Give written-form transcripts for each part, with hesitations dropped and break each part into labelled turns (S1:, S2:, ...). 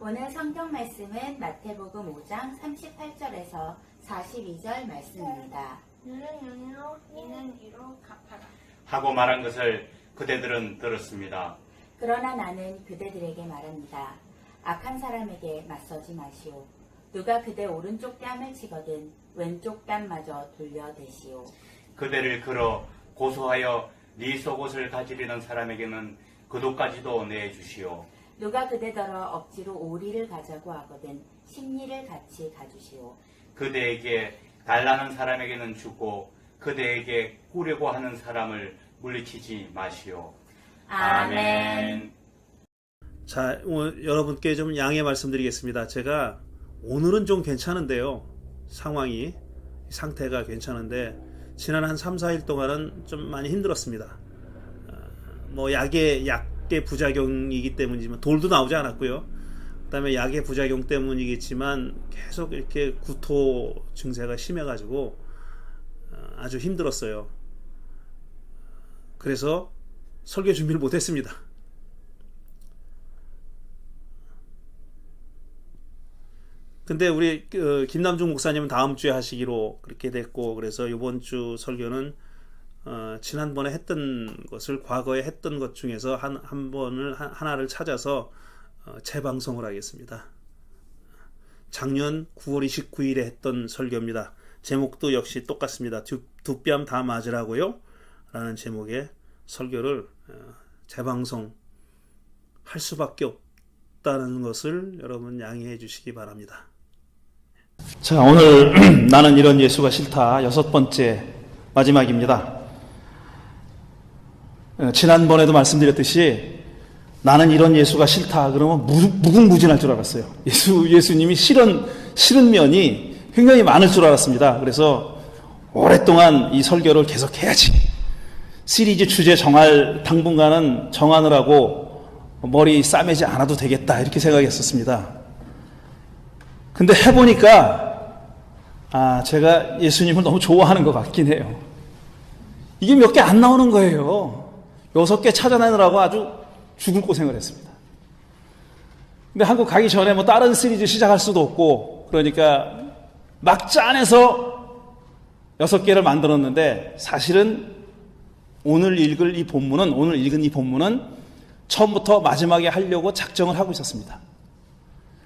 S1: 오늘 성경 말씀은 마태복음 5장 38절에서 42절 말씀입니다.
S2: 너는 눈으로 이는 이로 갚아라.
S3: 하고 말한 것을 그대들은 들었습니다.
S1: 그러나 나는 그대들에게 말합니다. 악한 사람에게 맞서지 마시오. 누가 그대 오른쪽 뺨을 치거든 왼쪽 뺨마저 돌려대시오.
S3: 그대를 걸어 고소하여 네 속옷을 가지려는 사람에게는 그도까지도 내주시오.
S1: 누가 그대더러 억지로 오리를 가자고 하거든 십리를 같이 가주시오.
S3: 그대에게 달라는 사람에게는 주고 그대에게 꾸려고 하는 사람을 물리치지 마시오. 아멘.
S4: 자, 여러분께 좀 양해 말씀드리겠습니다. 제가 오늘은 좀 괜찮은데요. 상태가 괜찮은데 지난 한 3, 4일 동안은 좀 많이 힘들었습니다. 약의 부작용이기 때문이지만 돌도 나오지 않았고요. 그다음에 약의 부작용 때문이겠지만 계속 이렇게 구토 증세가 심해가지고 아주 힘들었어요. 그래서 설교 준비를 못했습니다. 근데 우리 김남중 목사님은 다음 주에 하시기로 그렇게 됐고, 그래서 이번 주 설교는 지난번에 했던 것을 과거에 했던 것 중에서 하나를 찾아서 재방송을 하겠습니다. 작년 9월 29일에 했던 설교입니다. 제목도 역시 똑같습니다. 두 뺨 다 맞으라고요? 라는 제목의 설교를 재방송 할 수밖에 없다는 것을 여러분 양해해 주시기 바랍니다. 자, 오늘 나는 이런 예수가 싫다 6번째 마지막입니다. 지난번에도 말씀드렸듯이 나는 이런 예수가 싫다 그러면 무궁무진할 줄 알았어요. 예수님이 싫은 면이 굉장히 많을 줄 알았습니다. 그래서 오랫동안 이 설교를 계속해야지, 시리즈 주제 당분간은 정하느라고 머리 싸매지 않아도 되겠다 이렇게 생각했었습니다. 근데 해보니까 제가 예수님을 너무 좋아하는 것 같긴 해요. 이게 몇 개 안 나오는 거예요. 6개 찾아내느라고 아주 죽을 고생을 했습니다. 근데 한국 가기 전에 다른 시리즈 시작할 수도 없고, 그러니까 막 짜내서 6개를 만들었는데, 사실은 오늘 읽은 이 본문은 처음부터 마지막에 하려고 작정을 하고 있었습니다.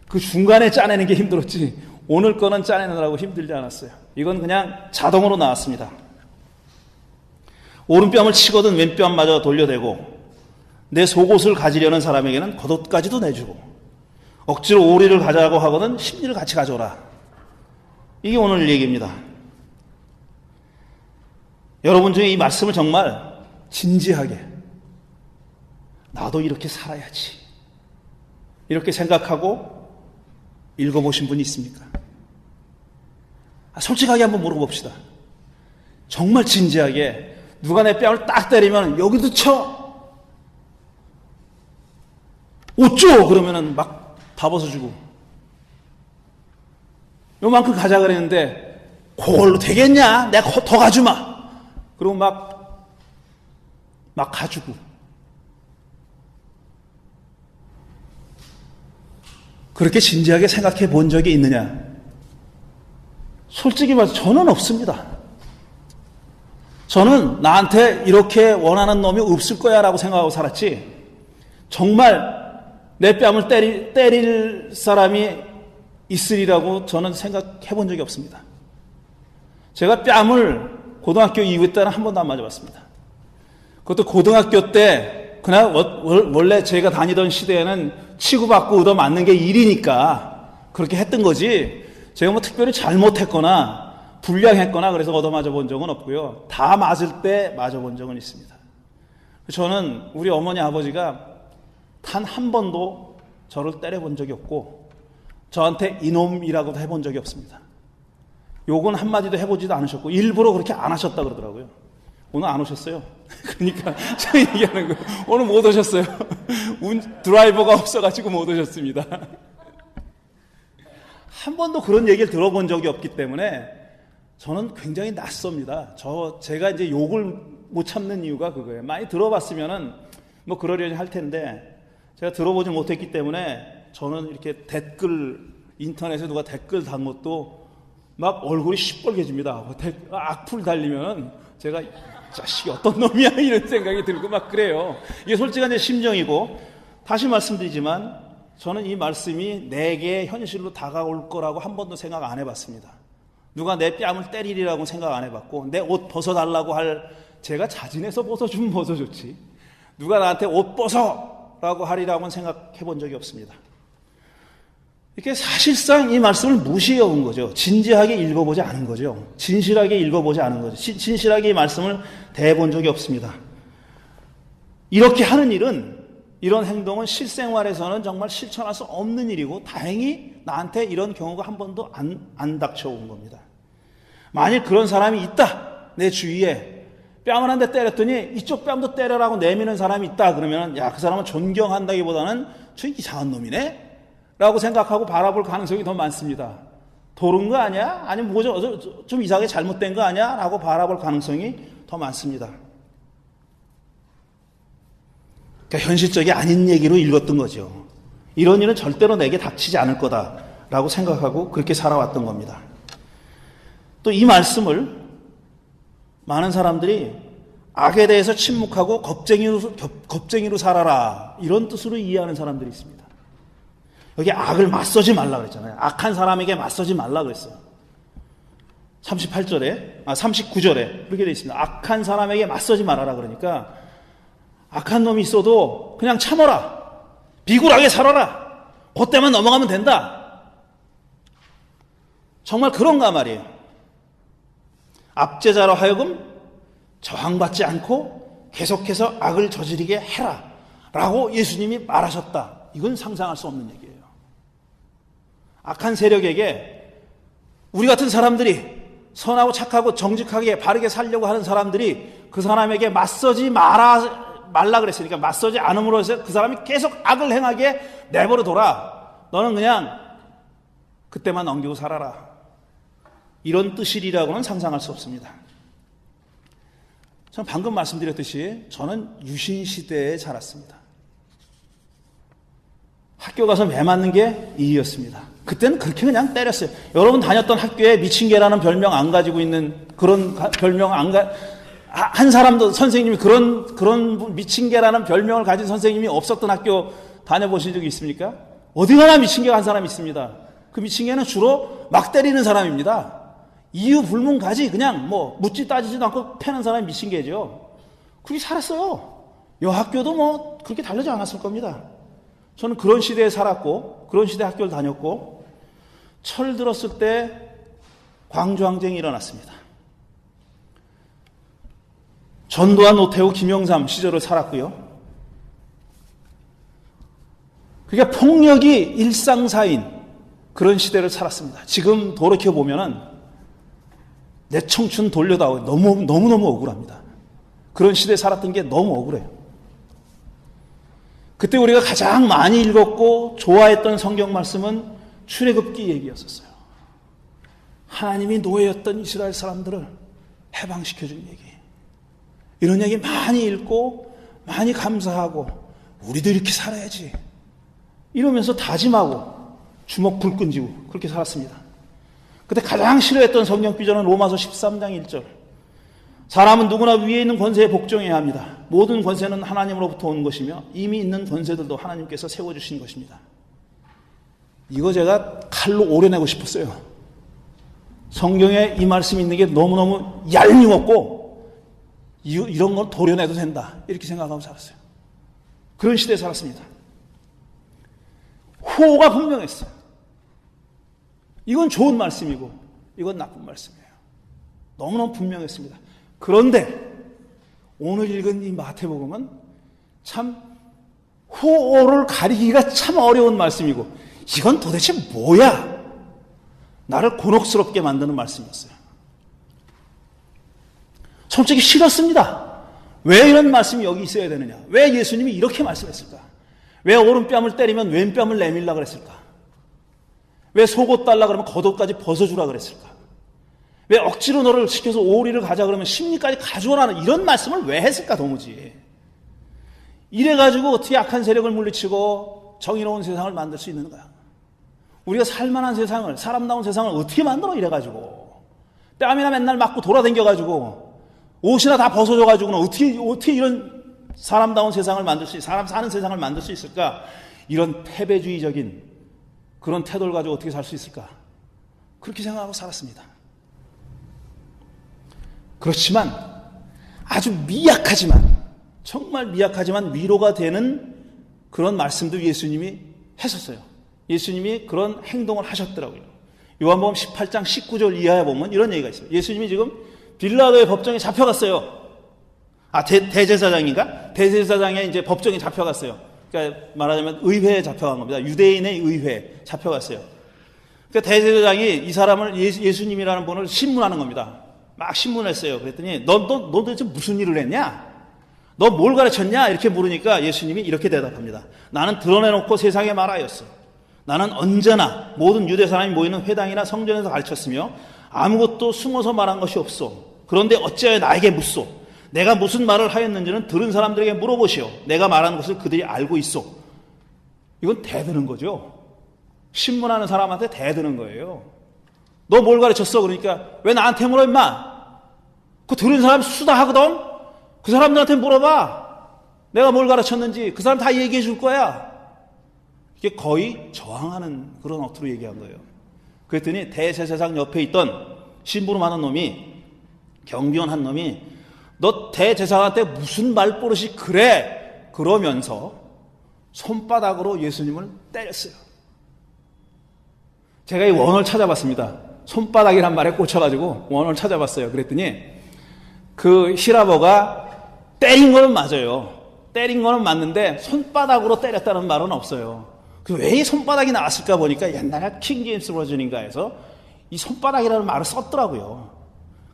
S4: 그 중간에 짜내는 게 힘들었지 오늘 거는 짜내느라고 힘들지 않았어요. 이건 그냥 자동으로 나왔습니다. 오른뺨을 치거든 왼뺨마저 돌려대고 내 속옷을 가지려는 사람에게는 겉옷까지도 내주고 억지로 오리를 가자고 하거든 십리를 같이 가져오라. 이게 오늘 얘기입니다. 여러분 중에 이 말씀을 정말 진지하게 나도 이렇게 살아야지 이렇게 생각하고 읽어보신 분이 있습니까? 솔직하게 한번 물어봅시다. 정말 진지하게 누가 내 뺨을 딱 때리면 여기도 쳐! 어쩌! 그러면은 막 다 벗어주고 요만큼 가자 그랬는데 그걸로 되겠냐? 내가 더 가주마! 그리고 막 가주고 그렇게 진지하게 생각해 본 적이 있느냐? 솔직히 말해서 저는 없습니다. 저는 나한테 이렇게 원하는 놈이 없을 거야 라고 생각하고 살았지, 정말 내 뺨을 때릴 사람이 있으리라고 저는 생각해 본 적이 없습니다. 제가 뺨을 고등학교 이후 때는 한 번도 안 맞아봤습니다. 그것도 고등학교 때 그냥 원래 제가 다니던 시대에는 치고받고 얻어맞는 게 일이니까 그렇게 했던 거지, 제가 특별히 잘못했거나 불량했거나 그래서 얻어맞아 본 적은 없고요. 다 맞을 때 맞아본 적은 있습니다. 저는 우리 어머니 아버지가 단 한 번도 저를 때려본 적이 없고 저한테 이놈이라고도 해본 적이 없습니다. 욕은 한마디도 해보지도 않으셨고 일부러 그렇게 안 하셨다 그러더라고요. 오늘 안 오셨어요. 그러니까 제가 얘기하는 거예요. 오늘 못 오셨어요. 드라이버가 없어가지고 못 오셨습니다. 한 번도 그런 얘기를 들어본 적이 없기 때문에 저는 굉장히 낯섭니다. 제가 이제 욕을 못 참는 이유가 그거예요. 많이 들어봤으면은 그러려니 할 텐데 제가 들어보지 못했기 때문에 저는 이렇게 인터넷에 누가 댓글 단 것도 막 얼굴이 시뻘개집니다. 악플 달리면 제가 자식이 어떤 놈이야 이런 생각이 들고 막 그래요. 이게 솔직한 제 심정이고, 다시 말씀드리지만 저는 이 말씀이 내게 현실로 다가올 거라고 한 번도 생각 안 해봤습니다. 누가 내 뺨을 때리리라고 생각 안 해봤고, 내 옷 벗어달라고 제가 자진해서 벗어주면 벗어줬지, 누가 나한테 옷 벗어라고 하리라고는 생각해 본 적이 없습니다. 이렇게 사실상 이 말씀을 무시해 온 거죠. 진지하게 읽어보지 않은 거죠. 진실하게 읽어보지 않은 거죠. 진실하게 이 말씀을 대해본 적이 없습니다. 이렇게 하는 일은, 이런 행동은 실생활에서는 정말 실천할 수 없는 일이고, 다행히 나한테 이런 경우가 한 번도 안 닥쳐온 겁니다. 만일 그런 사람이 있다, 내 주위에 뺨을 한 대 때렸더니 이쪽 뺨도 때려라고 내미는 사람이 있다, 그러면 야, 그 사람은 존경한다기보다는 저 이상한 놈이네 라고 생각하고 바라볼 가능성이 더 많습니다. 도른 거 아니야? 아니면 뭐 좀 이상하게 잘못된 거 아니야? 라고 바라볼 가능성이 더 많습니다. 그러니까 현실적이 아닌 얘기로 읽었던 거죠. 이런 일은 절대로 내게 닥치지 않을 거다라고 생각하고 그렇게 살아왔던 겁니다. 또 이 말씀을 많은 사람들이 악에 대해서 침묵하고 겁쟁이로 살아라, 이런 뜻으로 이해하는 사람들이 있습니다. 여기 악을 맞서지 말라 그랬잖아요. 악한 사람에게 맞서지 말라 그랬어요. 39절에 그렇게 되어 있습니다. 악한 사람에게 맞서지 말아라. 그러니까 악한 놈이 있어도 그냥 참아라, 비굴하게 살아라, 그때만 넘어가면 된다. 정말 그런가 말이에요. 압제자로 하여금 저항받지 않고 계속해서 악을 저지르게 해라 라고 예수님이 말하셨다. 이건 상상할 수 없는 얘기예요. 악한 세력에게 우리 같은 사람들이, 선하고 착하고 정직하게 바르게 살려고 하는 사람들이 그 사람에게 맞서지 말라 그랬으니까, 맞서지 않음으로 해서 그 사람이 계속 악을 행하게 내버려 둬라, 너는 그냥 그때만 넘기고 살아라, 이런 뜻이라고는 상상할 수 없습니다. 저는 방금 말씀드렸듯이 저는 유신시대에 자랐습니다. 학교 가서 매 맞는 게 일이었습니다. 그때는 그렇게 그냥 때렸어요. 여러분 다녔던 학교에 미친개라는 별명 안 가지고 있는, 그런 별명 한 사람도, 선생님이 그런 미친개라는 별명을 가진 선생님이 없었던 학교 다녀보신 적이 있습니까? 어디 가나 미친개가 한 사람이 있습니다. 그 미친개는 주로 막 때리는 사람입니다. 이유 불문가지 그냥 뭐 묻지 따지지도 않고 패는 사람이 미친개죠. 그렇게 살았어요. 이 학교도 뭐 그렇게 다르지 않았을 겁니다. 저는 그런 시대에 살았고, 그런 시대 학교를 다녔고, 철 들었을 때 광주항쟁이 일어났습니다. 전두환, 노태우, 김영삼 시절을 살았고요. 그러니까 폭력이 일상사인 그런 시대를 살았습니다. 지금 돌이켜보면은 내 청춘 돌려다오, 너무너무 억울합니다. 그런 시대에 살았던 게 너무 억울해요. 그때 우리가 가장 많이 읽었고 좋아했던 성경 말씀은 출애굽기 얘기였었어요. 하나님이 노예였던 이스라엘 사람들을 해방시켜준 얘기. 이런 얘기 많이 읽고 많이 감사하고, 우리도 이렇게 살아야지 이러면서 다짐하고 주먹 불 끈지고 그렇게 살았습니다. 그때 가장 싫어했던 성경 구절은 로마서 13장 1절. 사람은 누구나 위에 있는 권세에 복종해야 합니다. 모든 권세는 하나님으로부터 온 것이며 이미 있는 권세들도 하나님께서 세워주신 것입니다. 이거 제가 칼로 오려내고 싶었어요. 성경에 이 말씀이 있는 게 너무너무 얄미웠고, 이런 건 도려내도 된다, 이렇게 생각하고 살았어요. 그런 시대에 살았습니다. 호가 분명했어요. 이건 좋은 말씀이고 이건 나쁜 말씀이에요. 너무너무 분명했습니다. 그런데 오늘 읽은 이 마태복음은 참 호를 가리기가 참 어려운 말씀이고, 이건 도대체 뭐야? 나를 곤혹스럽게 만드는 말씀이었어요. 솔직히 싫었습니다. 왜 이런 말씀이 여기 있어야 되느냐? 왜 예수님이 이렇게 말씀했을까? 왜 오른뺨을 때리면 왼뺨을 내밀라 그랬을까? 왜 속옷 달라 그러면 겉옷까지 벗어주라 그랬을까? 왜 억지로 너를 시켜서 오리를 가자 그러면 심리까지 가져오라는 이런 말씀을 왜 했을까 도무지? 이래가지고 어떻게 악한 세력을 물리치고 정의로운 세상을 만들 수 있는가? 우리가 살만한 세상을, 사람다운 세상을 어떻게 만들어 이래가지고 뺨이나 맨날 맞고 돌아다녀가지고 옷이나 다 벗어져가지고는 어떻게 이런 사람다운 세상을 만들 수, 사람 사는 세상을 만들 수 있을까? 이런 패배주의적인 그런 태도를 가지고 어떻게 살 수 있을까? 그렇게 생각하고 살았습니다. 그렇지만 아주 미약하지만, 정말 미약하지만 위로가 되는 그런 말씀도 예수님이 했었어요. 예수님이 그런 행동을 하셨더라고요. 요한복음 18장 19절 이하에 보면 이런 얘기가 있어요. 예수님이 지금 빌라도의 법정에 잡혀갔어요. 대제사장인가? 대제사장의 이제 법정에 잡혀갔어요. 그러니까 말하자면 의회에 잡혀간 겁니다. 유대인의 의회에 잡혀갔어요. 그러니까 대제사장이 이 사람을 예수님이라는 분을 신문하는 겁니다. 막 신문했어요. 그랬더니 너 도대체 무슨 일을 했냐? 너 뭘 가르쳤냐? 이렇게 물으니까 예수님이 이렇게 대답합니다. 나는 드러내놓고 세상에 말하였어. 나는 언제나 모든 유대 사람이 모이는 회당이나 성전에서 가르쳤으며 아무것도 숨어서 말한 것이 없어. 그런데 어찌하여 나에게 묻소? 내가 무슨 말을 하였는지는 들은 사람들에게 물어보시오. 내가 말하는 것을 그들이 알고 있어. 이건 대드는 거죠. 신문하는 사람한테 대드는 거예요. 너 뭘 가르쳤어? 그러니까 왜 나한테 물어 임마? 그 들은 사람 수다하거든? 그 사람들한테 물어봐. 내가 뭘 가르쳤는지 그 사람 다 얘기해 줄 거야. 이게 거의 저항하는 그런 어투로 얘기한 거예요. 그랬더니 대제사장 옆에 있던 심부름하는 놈이, 경비원한 놈이 너 대제사장한테 무슨 말버릇이 그래? 그러면서 손바닥으로 예수님을 때렸어요. 제가 이 원어를 찾아봤습니다. 손바닥이란 말에 꽂혀가지고 원어를 찾아봤어요. 그랬더니 그 히라버가 때린 거는 맞아요. 때린 거는 맞는데 손바닥으로 때렸다는 말은 없어요. 그 왜 이 손바닥이 나왔을까 보니까 옛날에 킹 제임스 버전인가에서 이 손바닥이라는 말을 썼더라고요.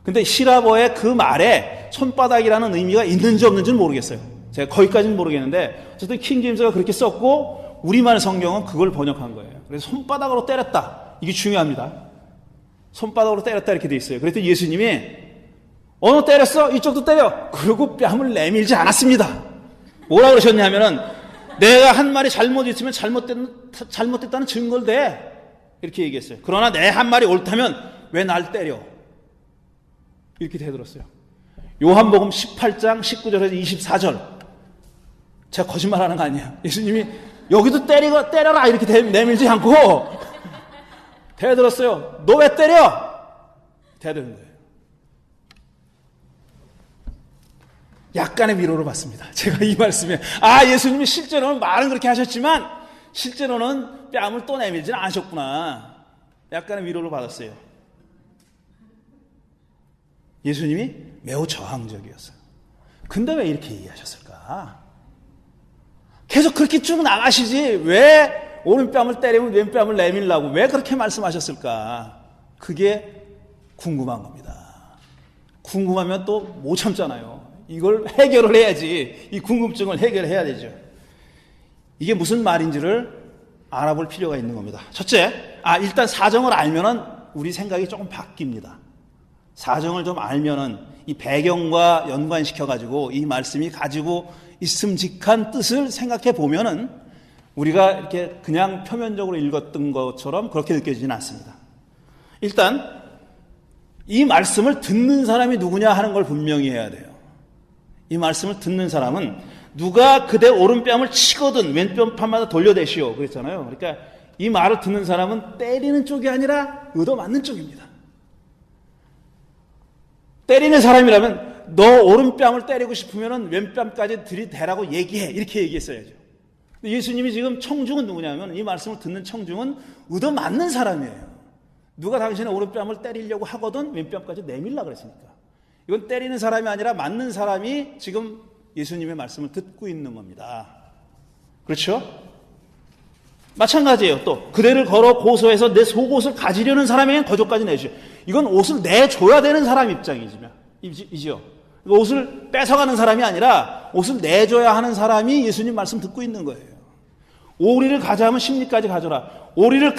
S4: 근데 히라버의 그 말에 손바닥이라는 의미가 있는지 없는지는 모르겠어요. 제가 거기까지는 모르겠는데 어쨌든 킹 제임스가 그렇게 썼고 우리말 성경은 그걸 번역한 거예요. 그래서 손바닥으로 때렸다. 이게 중요합니다. 손바닥으로 때렸다 이렇게 돼 있어요. 그랬더니 예수님이 너 때렸어? 이쪽도 때려. 그리고 뺨을 내밀지 않았습니다. 뭐라 그러셨냐면은 내가 한 말이 잘못 있으면 잘못됐다는 증거를 대. 이렇게 얘기했어요. 그러나 내 한 말이 옳다면 왜 날 때려? 이렇게 대들었어요. 요한복음 18장 19절에서 24절. 제가 거짓말하는 거 아니에요. 예수님이 여기도 때려라 이렇게 내밀지 않고 대들었어요. 너 왜 때려? 대드는 거예요. 약간의 위로를 받습니다. 제가 이 말씀에 예수님이 실제로는 말은 그렇게 하셨지만 실제로는 뺨을 또 내밀지는 않으셨구나. 약간의 위로를 받았어요. 예수님이 매우 저항적이었어요. 근데 왜 이렇게 얘기하셨을까? 계속 그렇게 쭉 나가시지 왜 오른뺨을 때리면 왼뺨을 내밀라고 왜 그렇게 말씀하셨을까? 그게 궁금한 겁니다. 궁금하면 또 못 참잖아요. 이걸 해결을 해야지. 이 궁금증을 해결해야 되죠. 이게 무슨 말인지를 알아볼 필요가 있는 겁니다. 첫째, 일단 사정을 알면은 우리 생각이 조금 바뀝니다. 사정을 좀 알면은 이 배경과 연관시켜가지고 이 말씀이 가지고 있음직한 뜻을 생각해 보면은 우리가 이렇게 그냥 표면적으로 읽었던 것처럼 그렇게 느껴지지는 않습니다. 일단 이 말씀을 듣는 사람이 누구냐 하는 걸 분명히 해야 돼요. 이 말씀을 듣는 사람은 누가 그대 오른뺨을 치거든 왼편판마다 돌려대시오 그랬잖아요. 그러니까 이 말을 듣는 사람은 때리는 쪽이 아니라 얻어맞는 쪽입니다. 때리는 사람이라면 너 오른뺨을 때리고 싶으면 왼뺨까지 들이대라고 얘기해 이렇게 얘기했어야죠. 근데 예수님이 지금 청중은 누구냐면 이 말씀을 듣는 청중은 얻어맞는 사람이에요. 누가 당신의 오른뺨을 때리려고 하거든 왼뺨까지 내밀라 그랬으니까. 이건 때리는 사람이 아니라 맞는 사람이 지금 예수님의 말씀을 듣고 있는 겁니다. 그렇죠? 마찬가지예요. 또 그대를 걸어 고소해서 내 속옷을 가지려는 사람에겐 거저까지 내주죠. 이건 옷을 내줘야 되는 사람 입장이죠. 옷을 뺏어가는 사람이 아니라 옷을 내줘야 하는 사람이 예수님 말씀 듣고 있는 거예요. 오리를 가져가면 십리까지 가져라. 오리를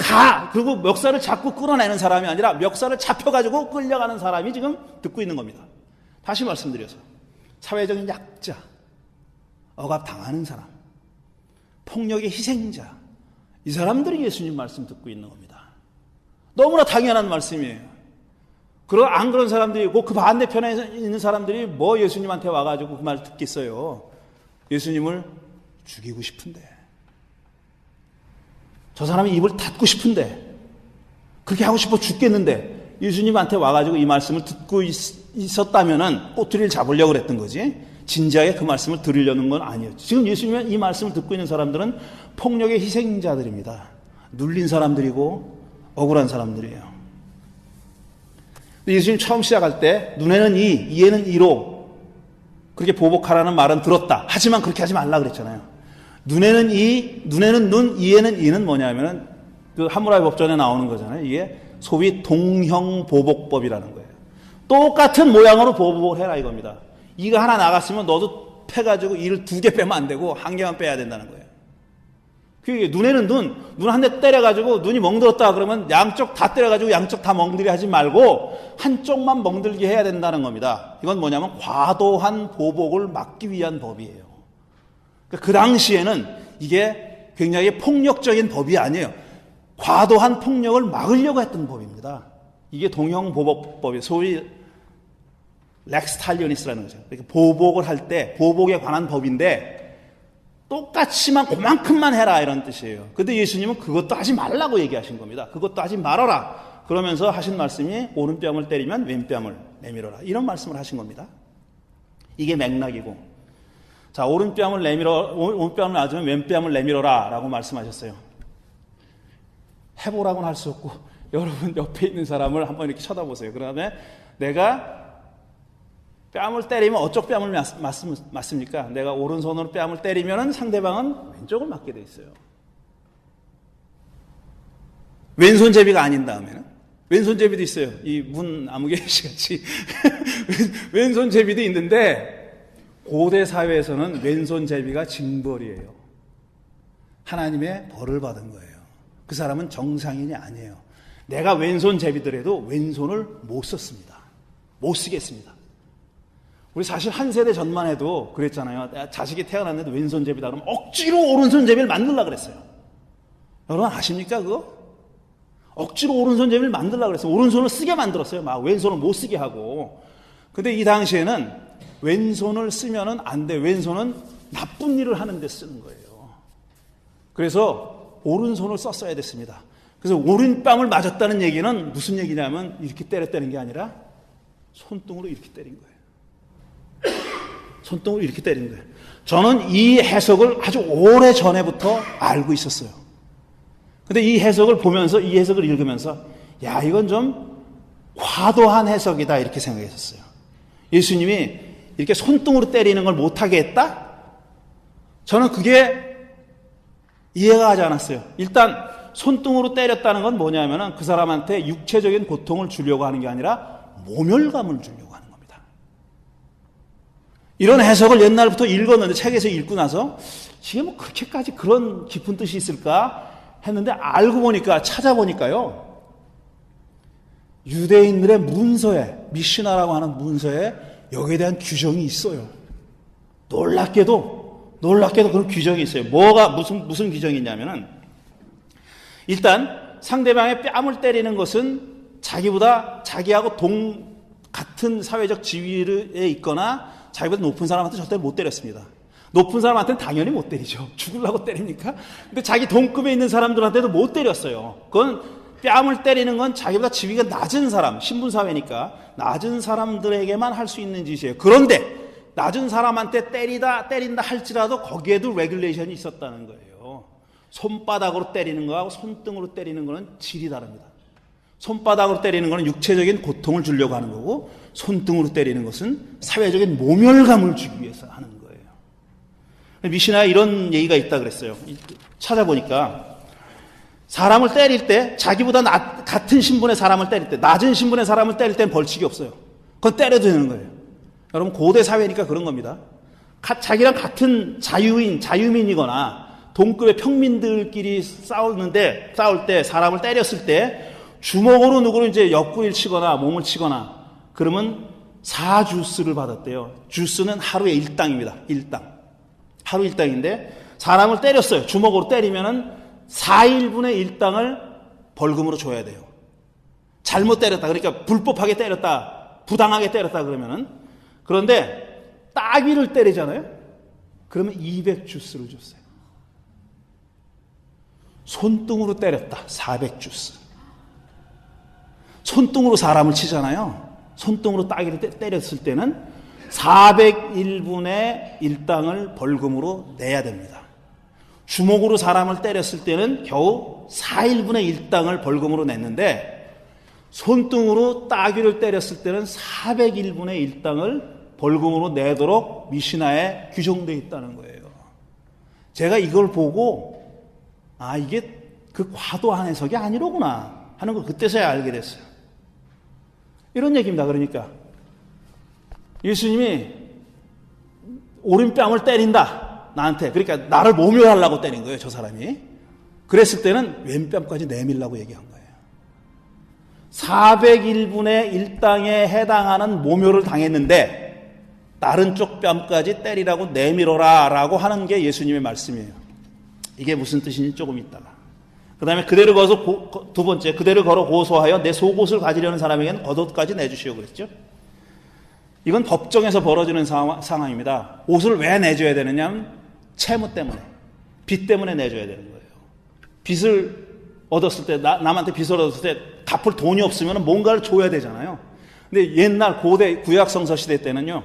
S4: 그리고 멱살을 잡고 끌어내는 사람이 아니라 멱살을 잡혀가지고 끌려가는 사람이 지금 듣고 있는 겁니다. 다시 말씀드려서 사회적인 약자, 억압당하는 사람, 폭력의 희생자, 이 사람들이 예수님 말씀 듣고 있는 겁니다. 너무나 당연한 말씀이에요. 안 그런 사람들이 있고 그 반대편에 있는 사람들이 뭐 예수님한테 와가지고 그 말 듣겠어요. 예수님을 죽이고 싶은데, 저 사람이 입을 닫고 싶은데, 그렇게 하고 싶어 죽겠는데 예수님한테 와가지고 이 말씀을 듣고 있었다면은 꼬투리를 잡으려고 그랬던 거지, 진지하게 그 말씀을 들으려는 건 아니었죠. 지금 예수님의 이 말씀을 듣고 있는 사람들은 폭력의 희생자들입니다. 눌린 사람들이고 억울한 사람들이에요. 예수님 처음 시작할 때 눈에는 이, 이에는 이로 그렇게 보복하라는 말은 들었다. 하지만 그렇게 하지 말라 그랬잖아요. 눈에는 이, 눈에는 눈, 이에는 이는 뭐냐면은 그 하무라비 법전에 나오는 거잖아요. 이게 소위 동형보복법이라는 거예요. 똑같은 모양으로 보복을 해라 이겁니다. 이가 하나 나갔으면 너도 패가지고 이를 2개 빼면 안 되고 1개만 빼야 된다는 거예요. 그게 눈에는 눈 한 대 때려가지고 눈이 멍들었다 그러면 양쪽 다 때려가지고 양쪽 다 멍들게 하지 말고 한쪽만 멍들게 해야 된다는 겁니다. 이건 뭐냐면 과도한 보복을 막기 위한 법이에요. 그 당시에는 이게 굉장히 폭력적인 법이 아니에요. 과도한 폭력을 막으려고 했던 법입니다. 이게 동형보복법이에요. 소위 렉스 탈리오니스라는 거죠. 보복을 할 때 보복에 관한 법인데 똑같이만 그만큼만 해라 이런 뜻이에요. 근데 예수님은 그것도 하지 말라고 얘기하신 겁니다. 그것도 하지 말아라. 그러면서 하신 말씀이 오른뺨을 때리면 왼뺨을 내밀어라. 이런 말씀을 하신 겁니다. 이게 맥락이고, 자, 오른뺨을 맞으면 왼뺨을 내밀어라 라고 말씀하셨어요. 해보라고는 할 수 없고 여러분 옆에 있는 사람을 한번 이렇게 쳐다보세요. 그 다음에 내가 뺨을 때리면 어쪽 뺨을 맞습니까? 내가 오른손으로 뺨을 때리면 상대방은 왼쪽을 맞게 돼 있어요. 왼손잡이가 아닌 다음에는 왼손잡이도 있어요. 이 문 아무개씨 같이 왼손잡이도 있는데 고대 사회에서는 왼손잡이가 징벌이에요. 하나님의 벌을 받은 거예요. 그 사람은 정상인이 아니에요. 내가 왼손잡이더라도 왼손을 못 썼습니다. 못 쓰겠습니다. 우리 사실 한 세대 전만 해도 그랬잖아요. 자식이 태어났는데 왼손잡이다 그러면 억지로 오른손잡이를 만들려고 그랬어요. 여러분 아십니까 그거? 억지로 오른손잡이를 만들려고 그랬어요. 오른손을 쓰게 만들었어요. 막 왼손을 못 쓰게 하고. 근데 이 당시에는 왼손을 쓰면은 안 돼. 왼손은 나쁜 일을 하는 데 쓰는 거예요. 그래서 오른손을 썼어야 됐습니다. 그래서 오른뺨을 맞았다는 얘기는 무슨 얘기냐면 이렇게 때렸다는 게 아니라 손등으로 이렇게 때린 거예요. 손등으로 이렇게 때린 거예요. 저는 이 해석을 아주 오래 전에부터 알고 있었어요. 근데 이 해석을 보면서, 이 해석을 읽으면서, 야, 이건 좀 과도한 해석이다, 이렇게 생각했었어요. 예수님이 이렇게 손등으로 때리는 걸 못하게 했다? 저는 그게 이해가 가지 않았어요. 일단, 손등으로 때렸다는 건 뭐냐면은 그 사람한테 육체적인 고통을 주려고 하는 게 아니라 모멸감을 주려고 하는 겁니다. 이런 해석을 옛날부터 읽었는데, 책에서 읽고 나서 이게 뭐 그렇게까지 그런 깊은 뜻이 있을까 했는데, 알고 보니까, 찾아보니까요, 유대인들의 문서에, 미시나라고 하는 문서에 여기에 대한 규정이 있어요. 놀랍게도 그런 규정이 있어요. 무슨 규정이 있냐면은, 일단 상대방의 뺨을 때리는 것은 자기하고 같은 사회적 지위에 있거나 자기보다 높은 사람한테 절대 못 때렸습니다. 높은 사람한테는 당연히 못 때리죠. 죽으려고 때립니까? 근데 자기 동급에 있는 사람들한테도 못 때렸어요. 그건 뺨을 때리는 건 자기보다 지위가 낮은 사람, 신분사회니까 낮은 사람들에게만 할 수 있는 짓이에요. 그런데 낮은 사람한테 때린다 할지라도 거기에도 레귤레이션이 있었다는 거예요. 손바닥으로 때리는 거하고 손등으로 때리는 거는 질이 다릅니다. 손바닥으로 때리는 거는 육체적인 고통을 주려고 하는 거고, 손등으로 때리는 것은 사회적인 모멸감을 주기 위해서 하는 거예요. 미시나에 이런 얘기가 있다 그랬어요. 찾아보니까 사람을 때릴 때, 자기보다 같은 신분의 사람을 때릴 때, 낮은 신분의 사람을 때릴 때는 벌칙이 없어요. 그건 때려도 되는 거예요. 여러분 고대 사회니까 그런 겁니다. 자기랑 같은 자유민이거나 동급의 평민들끼리 싸울 때 사람을 때렸을 때 주먹으로 누구를 이제 옆구리를 치거나 몸을 치거나 그러면 4주스를 받았대요. 주스는 하루에 1당입니다. 1당. 하루 1당인데 사람을 때렸어요. 주먹으로 때리면은 4일분의 1당을 벌금으로 줘야 돼요. 잘못 때렸다. 그러니까 불법하게 때렸다. 부당하게 때렸다 그러면은. 그런데 따귀를 때리잖아요. 그러면 200주스를 줬어요. 손등으로 때렸다. 400주스. 손등으로 사람을 치잖아요. 손등으로 따귀를 때렸을 때는 401분의 1당을 벌금으로 내야 됩니다. 주먹으로 사람을 때렸을 때는 겨우 4일분의 1당을 벌금으로 냈는데 손등으로 따귀를 때렸을 때는 401분의 1당을 벌금으로 내도록 미시나에 규정되어 있다는 거예요. 제가 이걸 보고 이게 그 과도한 해석이 아니로구나 하는 걸 그때서야 알게 됐어요. 이런 얘기입니다. 그러니까 예수님이 오른뺨을 때린다 나한테. 그러니까 나를 모멸하려고 때린 거예요. 저 사람이. 그랬을 때는 왼뺨까지 내밀라고 얘기한 거예요. 401분의 1당에 해당하는 모멸을 당했는데 다른 쪽 뺨까지 때리라고 내밀어라 라고 하는 게 예수님의 말씀이에요. 이게 무슨 뜻인지 조금 있다가. 그 다음에 그대로 걸어서 두 번째, 그대로 걸어 고소하여 내 속옷을 가지려는 사람에게는 겉옷까지 내주시오 그랬죠. 이건 법정에서 벌어지는 상황입니다. 옷을 왜 내줘야 되느냐 하면 채무 때문에, 빚 때문에 내줘야 되는 거예요. 빚을 얻었을 때, 남한테 빚을 얻었을 때 갚을 돈이 없으면 뭔가를 줘야 되잖아요. 근데 옛날 고대 구약성서 시대 때는요,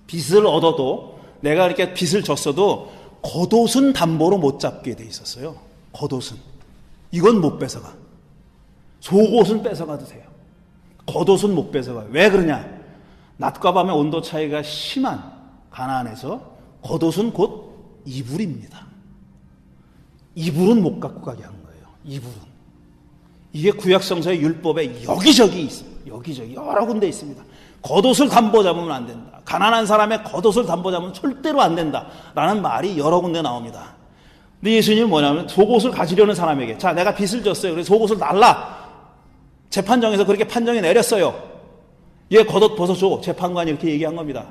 S4: 빚을 얻어도 내가 이렇게 빚을 졌어도 겉옷은 담보로 못 잡게 돼 있었어요. 겉옷은. 이건 못 뺏어가. 속옷은 뺏어가도 돼요. 겉옷은 못 뺏어가요. 왜 그러냐? 낮과 밤의 온도 차이가 심한 가나안에서 겉옷은 곧 이불입니다. 이불은 못 갖고 가게 한 거예요. 이불은. 이게 구약성서의 율법에 여기저기 있습니다. 여기저기 여러 군데 있습니다. 겉옷을 담보 잡으면 안 된다. 가난한 사람의 겉옷을 담보 잡으면 절대로 안 된다. 라는 말이 여러 군데 나옵니다. 근데 예수님은 뭐냐면 속옷을 가지려는 사람에게, 자, 내가 빚을 졌어요. 그래서 속옷을 달라. 재판정에서 그렇게 판정이 내렸어요. 얘 겉옷 벗어줘. 재판관이 이렇게 얘기한 겁니다.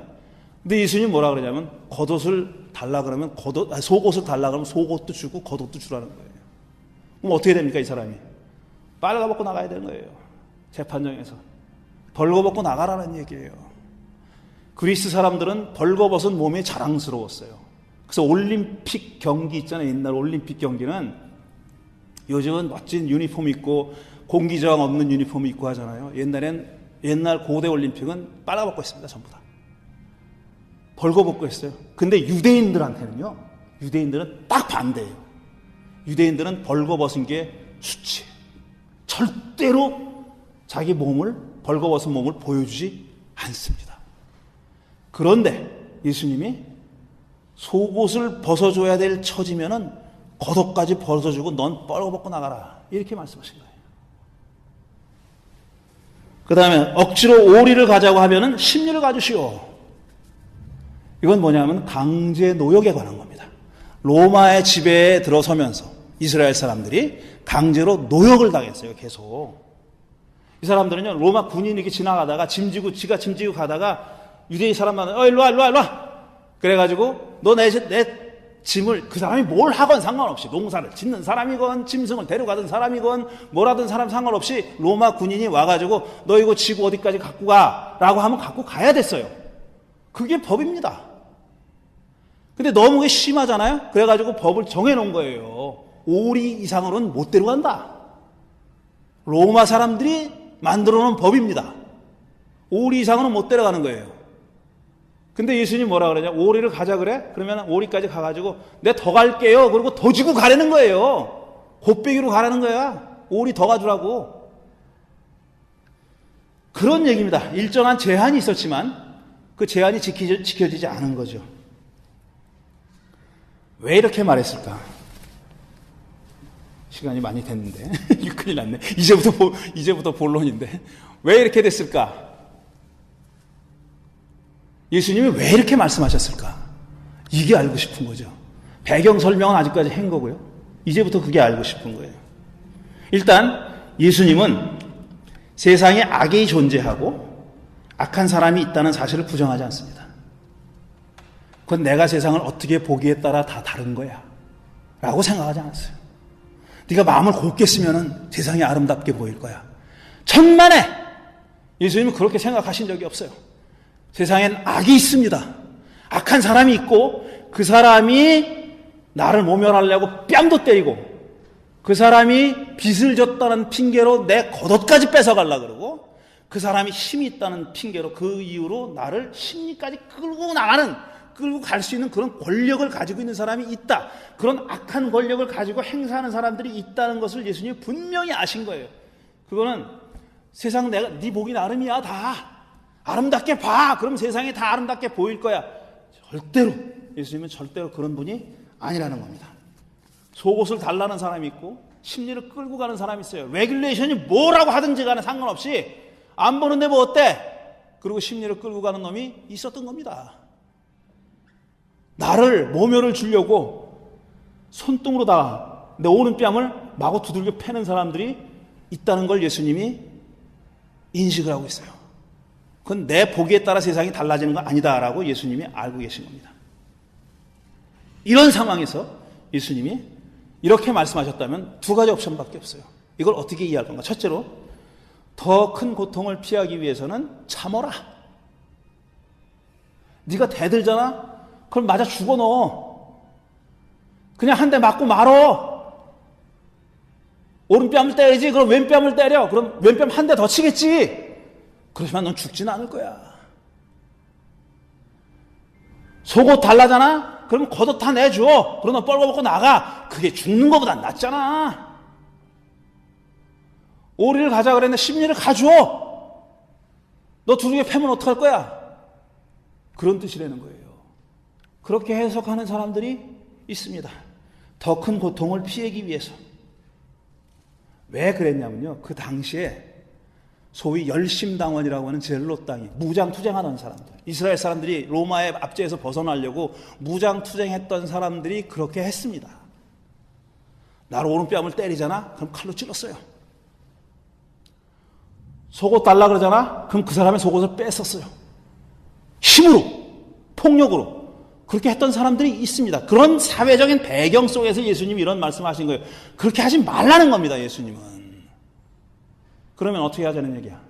S4: 근데 예수님은 뭐라 그러냐면 겉옷을 달라 그러면 속옷을 달라 그러면 속옷도 주고 겉옷도 주라는 거예요. 그럼 어떻게 됩니까, 이 사람이? 빨가벗고 나가야 되는 거예요. 재판정에서. 벌거벗고 나가라는 얘기예요. 그리스 사람들은 벌거벗은 몸이 자랑스러웠어요. 그래서 올림픽 경기 있잖아요. 옛날 올림픽 경기는 요즘은 멋진 유니폼 입고 공기저항 없는 유니폼 입고 하잖아요. 옛날 고대 올림픽은 빨아벗고 있습니다. 전부 다. 벌거벗고 했어요. 근데 유대인들한테는요. 유대인들은 딱 반대예요. 유대인들은 벌거벗은 게 수치예요. 절대로 자기 몸을, 벌거벗은 몸을 보여주지 않습니다. 그런데 예수님이 속옷을 벗어줘야 될 처지면은 겉옷까지 벗어주고 넌 벌거벗고 나가라. 이렇게 말씀하신 거예요. 그 다음에 억지로 오리를 가자고 하면은 심리를 가주시오. 이건 뭐냐면 강제 노역에 관한 겁니다. 로마의 지배에 들어서면서 이스라엘 사람들이 강제로 노역을 당했어요. 계속. 이 사람들은요, 로마 군인이 이렇게 지나가다가 지가 짐지고 가다가 유대인 사람만 일로 와. 그래가지고 너 내 짐을, 그 사람이 뭘 하건 상관없이, 농사를 짓는 사람이건 짐승을 데려가던 사람이건 뭘 하던 사람 상관없이 로마 군인이 와가지고 너 이거 지고 어디까지 갖고 가 라고 하면 갖고 가야 됐어요. 그게 법입니다. 근데 너무 그게 심하잖아요. 그래가지고 법을 정해놓은 거예요. 오리 이상으로는 못 데려간다. 로마 사람들이 만들어놓은 법입니다. 오리 이상으로는 못 데려가는 거예요. 근데 예수님이 뭐라 그러냐? 오리를 가자 그래? 그러면 오리까지 가가지고 내 더 갈게요. 그리고 더 주고 가라는 거예요. 곱빼기로 가라는 거야. 오리 더 가주라고. 그런 얘기입니다. 일정한 제한이 있었지만 그 제한이 지켜지지 않은 거죠. 왜 이렇게 말했을까? 시간이 많이 됐는데 큰일 났네. 이제부터 본론인데 왜 이렇게 됐을까? 예수님이 왜 이렇게 말씀하셨을까? 이게 알고 싶은 거죠. 배경 설명은 아직까지 한 거고요. 이제부터 그게 알고 싶은 거예요. 일단 예수님은 세상에 악이 존재하고 악한 사람이 있다는 사실을 부정하지 않습니다. 그건 내가 세상을 어떻게 보기에 따라 다 다른 거야 라고 생각하지 않았어요. 네가 마음을 곱게 쓰면은 세상이 아름답게 보일 거야. 천만에 예수님은 그렇게 생각하신 적이 없어요. 세상엔 악이 있습니다. 악한 사람이 있고 그 사람이 나를 모멸하려고 뺨도 때리고 그 사람이 빚을 졌다는 핑계로 내 겉옷까지 뺏어가려고 그러고 그 사람이 힘이 있다는 핑계로 그 이유로 나를 심리까지 끌고 갈 수 있는 그런 권력을 가지고 있는 사람이 있다. 그런 악한 권력을 가지고 행사하는 사람들이 있다는 것을 예수님이 분명히 아신 거예요. 그거는 세상 네 복이 나름이야. 다 아름답게 봐. 그럼 세상이 다 아름답게 보일 거야. 절대로 예수님은 절대로 그런 분이 아니라는 겁니다. 속옷을 달라는 사람이 있고 심리를 끌고 가는 사람이 있어요. 레귤레이션이 뭐라고 하든지 간에 상관없이 안 보는데 뭐 어때? 그리고 심리를 끌고 가는 놈이 있었던 겁니다. 나를 모멸을 주려고 손등으로다가 내 오른뺨을 마구 두들겨 패는 사람들이 있다는 걸 예수님이 인식을 하고 있어요. 그건 내 보기에 따라 세상이 달라지는 건 아니다라고 예수님이 알고 계신 겁니다. 이런 상황에서 예수님이 이렇게 말씀하셨다면 두 가지 옵션밖에 없어요. 이걸 어떻게 이해할 건가? 첫째로 더 큰 고통을 피하기 위해서는 참어라. 네가 대들잖아? 그럼 맞아 죽어 너. 그냥 한 대 맞고 말어. 오른뺨을 때리지. 그럼 왼뺨을 때려. 그럼 왼뺨 한 대 더 치겠지. 그렇지만 넌 죽지는 않을 거야. 속옷 달라잖아? 그럼 겉옷 다 내줘. 그럼 너 뻘거벗고 나가. 그게 죽는 것보단 낫잖아. 오리를 가자 그랬는데 심리를 가줘. 너 두들겨 패면 어떡할 거야? 그런 뜻이라는 거예요. 그렇게 해석하는 사람들이 있습니다. 더 큰 고통을 피하기 위해서. 왜 그랬냐면요. 그 당시에 소위 열심당원이라고 하는 젤로 땅이 무장투쟁하는 사람들, 이스라엘 사람들이 로마의 압제에서 벗어나려고 무장투쟁했던 사람들이 그렇게 했습니다. 나를 오른뺨을 때리잖아? 그럼 칼로 찔렀어요. 속옷 달라 그러잖아? 그럼 그 사람의 속옷을 뺐었어요. 힘으로, 폭력으로 그렇게 했던 사람들이 있습니다. 그런 사회적인 배경 속에서 예수님이 이런 말씀하신 거예요. 그렇게 하지 말라는 겁니다. 예수님은. 그러면 어떻게 하자는 얘기야?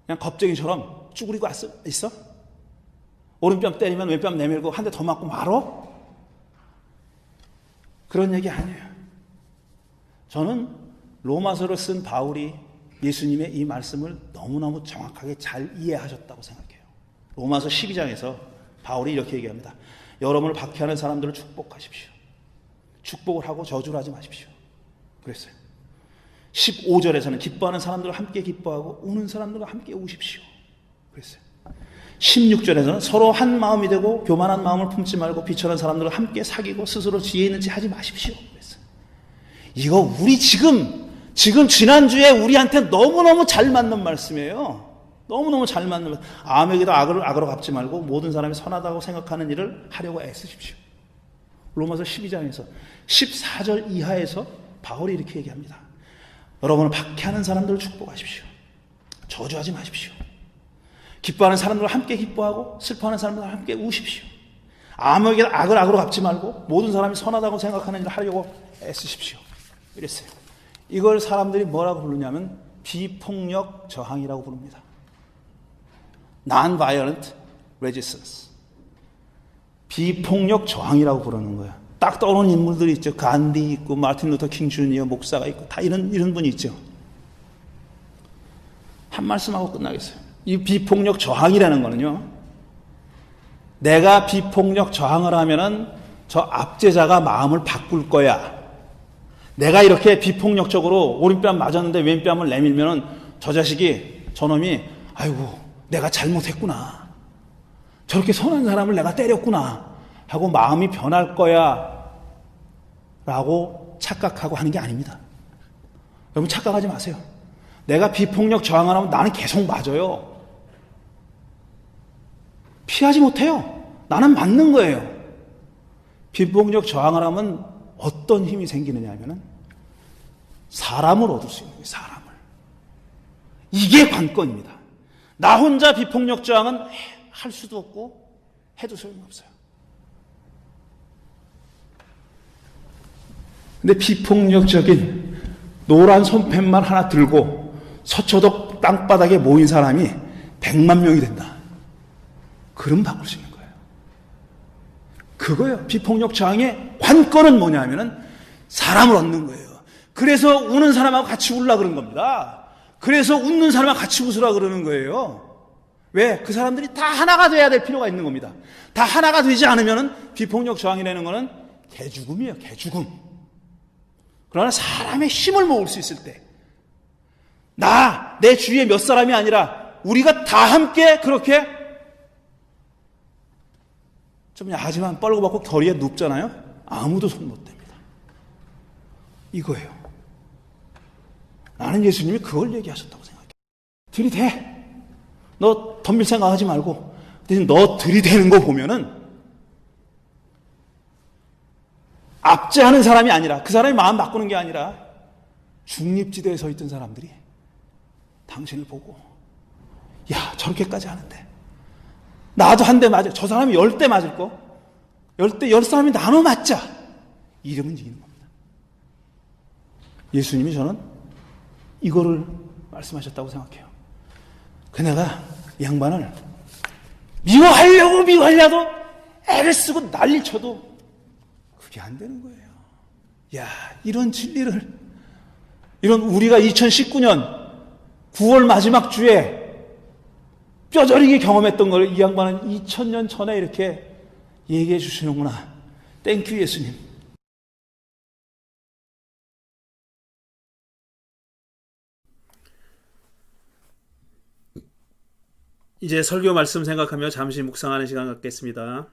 S4: 그냥 겁쟁이처럼 쭈그리고 있어? 오른뺨 때리면 왼뺨 내밀고 한 대 더 맞고 말어? 그런 얘기 아니에요. 저는 로마서를 쓴 바울이 예수님의 이 말씀을 너무너무 정확하게 잘 이해하셨다고 생각해요. 로마서 12장에서 바울이 이렇게 얘기합니다. 여러분을 박해하는 사람들을 축복하십시오. 축복을 하고 저주를 하지 마십시오. 그랬어요. 15절에서는 기뻐하는 사람들과 함께 기뻐하고 우는 사람들과 함께 우십시오. 그랬어요. 16절에서는 서로 한 마음이 되고 교만한 마음을 품지 말고 비천한 사람들과 함께 사귀고 스스로 지혜 있는 짓 하지 마십시오. 그랬어요. 이거 우리 지금 지난주에 우리한테 너무너무 잘 맞는 말씀이에요. 너무너무 잘 맞는 말씀. 암에게도 악으로 갚지 말고 모든 사람이 선하다고 생각하는 일을 하려고 애쓰십시오. 로마서 12장에서 14절 이하에서 바울이 이렇게 얘기합니다. 여러분을 박해하는 사람들을 축복하십시오. 저주하지 마십시오. 기뻐하는 사람들과 함께 기뻐하고 슬퍼하는 사람들과 함께 우십시오. 아무에게나 악으로 갚지 말고 모든 사람이 선하다고 생각하는 일을 하려고 애쓰십시오. 이랬어요. 이걸 사람들이 뭐라고 부르냐면 비폭력 저항이라고 부릅니다. Non-violent resistance. 비폭력 저항이라고 부르는 거야. 딱 떠오르는 인물들이 있죠. 간디 있고 마틴 루터 킹 주니어 목사가 있고 다 이런 분이 있죠. 한 말씀하고 끝나겠어요. 이 비폭력 저항이라는 거는요. 내가 비폭력 저항을 하면은 저 압제자가 마음을 바꿀 거야. 내가 이렇게 비폭력적으로 오른뺨 맞았는데 왼뺨을 내밀면은 저놈이 아이고 내가 잘못했구나. 저렇게 선한 사람을 내가 때렸구나 하고 마음이 변할 거야 라고 착각하고 하는 게 아닙니다. 여러분 착각하지 마세요. 내가 비폭력 저항을 하면 나는 계속 맞아요. 피하지 못해요. 나는 맞는 거예요. 비폭력 저항을 하면 어떤 힘이 생기느냐 하면은 사람을 얻을 수 있는 거예요. 사람을. 이게 관건입니다. 나 혼자 비폭력 저항은 할 수도 없고 해도 소용이 없어요. 근데 비폭력적인 노란 손팻말 하나 들고 서초동 땅바닥에 모인 사람이 100만 명이 된다. 그럼 바꿀 수 있는 거예요. 그거예요. 비폭력 저항의 관건은 뭐냐면은 사람을 얻는 거예요. 그래서 우는 사람하고 같이 울라 그런 겁니다. 그래서 웃는 사람하고 같이 웃으라 그러는 거예요. 왜? 그 사람들이 다 하나가 돼야 될 필요가 있는 겁니다. 다 하나가 되지 않으면은 비폭력 저항이라는 거는 개죽음이에요. 개죽음. 그러나 사람의 힘을 모을 수 있을 때, 내 주위에 몇 사람이 아니라 우리가 다 함께 그렇게 좀 야하지만 뻘고벗고 결의에 눕잖아요. 아무도 손 못 댑니다. 이거예요. 나는 예수님이 그걸 얘기하셨다고 생각해. 들이대. 너 덤빌 생각하지 말고 대신 너 들이대는 거 보면은 압제하는 사람이 아니라, 그 사람이 마음 바꾸는 게 아니라 중립지대에 서 있던 사람들이 당신을 보고, 야, 저렇게까지 하는데 나도 한 대 맞아. 저 사람이 10대 맞을 거, 10사람이 나눠 맞자. 이러면 이기는 겁니다. 예수님이 저는 이거를 말씀하셨다고 생각해요. 그 내가 이 양반을 미워하려도 애를 쓰고 난리 쳐도 그게 안 되는 거예요. 야, 이런 진리를, 이런 우리가 2019년 9월 마지막 주에 뼈저리게 경험했던 걸 이 양반은 2000년 전에 이렇게 얘기해 주시는구나. 땡큐 예수님. 이제 설교 말씀 생각하며 잠시 묵상하는 시간 갖겠습니다.